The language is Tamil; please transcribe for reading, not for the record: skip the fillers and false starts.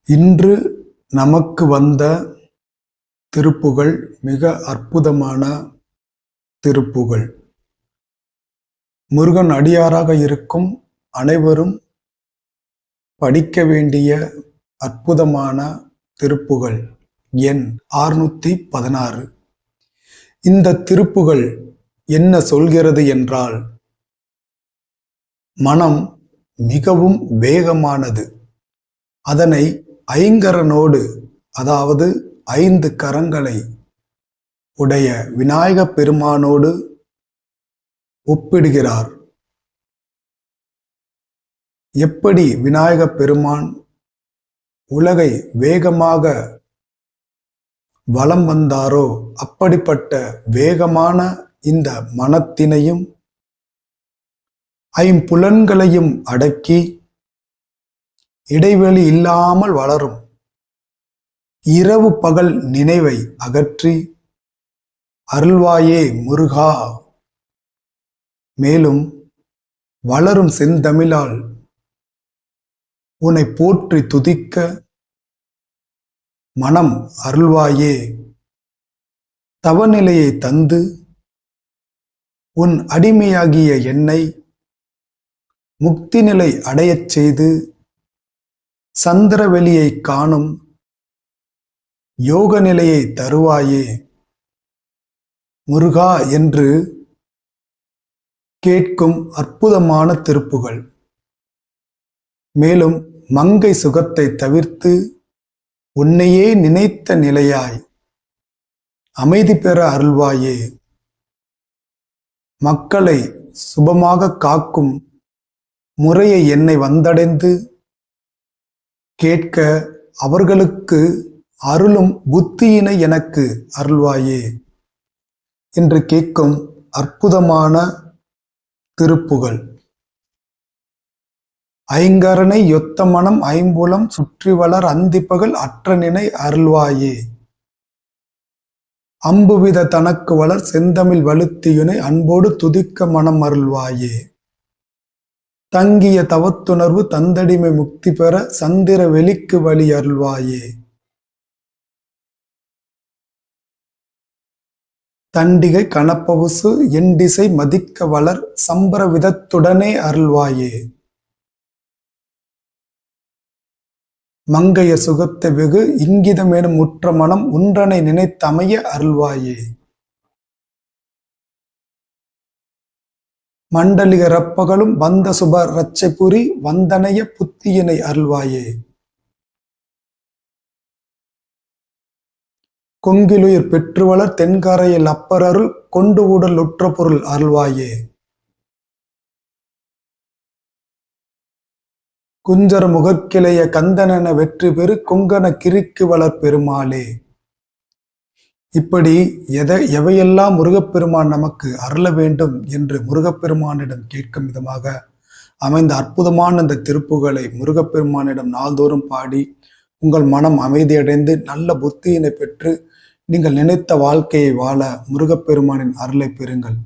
இன்று நமக்கு வந்த திருப்புகழ் மிக அற்புதமான திருப்புகழ். முருகன் அடியாராக இருக்கும் அனைவரும் படிக்க வேண்டிய அற்புதமான திருப்புகழ் எண் 616. இந்த திருப்புகழ் என்ன சொல்கிறது என்றால், மனம் மிகவும் வேகமானது. அதனை ஐங்கரனோடு, அதாவது 5 கரங்களை உடைய விநாயகப் பெருமானோடு ஒப்பிடுகிறார். எப்படி விநாயகப் பெருமான் உலகை வேகமாக வலம் வந்தாரோ, அப்படிப்பட்ட வேகமான இந்த மனத்தினையும் 5 புலன்களையும் அடக்கி இடைவெளி இல்லாமல் வளரும் இரவு பகல் நினைவை அகற்றி அருள்வாயே முருகா, மேலும் வளரும் செந்தமிழால் உன்னை போற்றி துதிக்க மனம் அருள்வாயே, தவநிலையை தந்து உன் அடிமையாகிய என்னை முக்தி நிலை அடையச் செய்து சந்திரவெளியை காணும் யோக நிலையை தருவாயே முருகா என்று கேட்கும் அற்புதமான திருப்புகழ். மேலும் மங்கை சுகத்தை தவிர்த்து உன்னையே நினைத்த நிலையாய் அமைதி பெற அருள்வாயே, மக்களை சுபமாக காக்கும் முறையை என்னை வந்தடைந்து கேட்க அவர்களுக்கு அருளும் புத்தியினை எனக்கு அருள்வாயே என்று கேட்கும் அற்புதமான திருப்புகழ். ஐங்கரனை யொத்த மனம் ஐம்புலம் சுற்றி வளர் அந்திப்பகல் அற்ற நினை அருள்வாயே, அம்புவித தனக்கு வளர் செந்தமிழ் வலுத்தியுனை அன்போடு துதிக்க மனம் அருள்வாயே, தங்கிய தவத்துணர்வு தந்தடிமை முக்தி பெற சந்திர வெளிக்கு வழி அருள்வாயே, தண்டிகை கணப்பவுசு எண்டிசை மதிக்க வளர் சம்பர விதத்துடனே அருள்வாயே, மங்கைய சுகத்தை வெகு இங்கிதமேனும் முற்ற மனம் உன்றனை நினைத்தமைய அருள்வாயே, மண்டலிக ரப்பகலும் வந்த சுப ரச்சைபுரி வந்தனைய புத்தியினை அருள்வாயே, கொங்கிலுயிர் பெற்று வளர் தென்கரையில் அப்பரருள் கொண்டு உடல் உற்ற பொருள் அருள்வாயே, குஞ்சர முகக்கிளைய கந்தனென வெற்றி பெறு கொங்கன கிரிக்கு வளர் பெருமாளே. இப்படி எவையெல்லாம் முருகப்பெருமான் நமக்கு அருள வேண்டும் என்று முருகப்பெருமானிடம் கேட்கும் விதமாக அமைந்த அற்புதமான இந்த திருப்புகளை முருகப்பெருமானிடம் நாள்தோறும் பாடி உங்கள் மனம் அமைதியடைந்து நல்ல புத்தியினை பெற்று நீங்கள் நினைத்த வாழ்க்கையை வாழ முருகப்பெருமானின் அருளை பெறுங்கள்.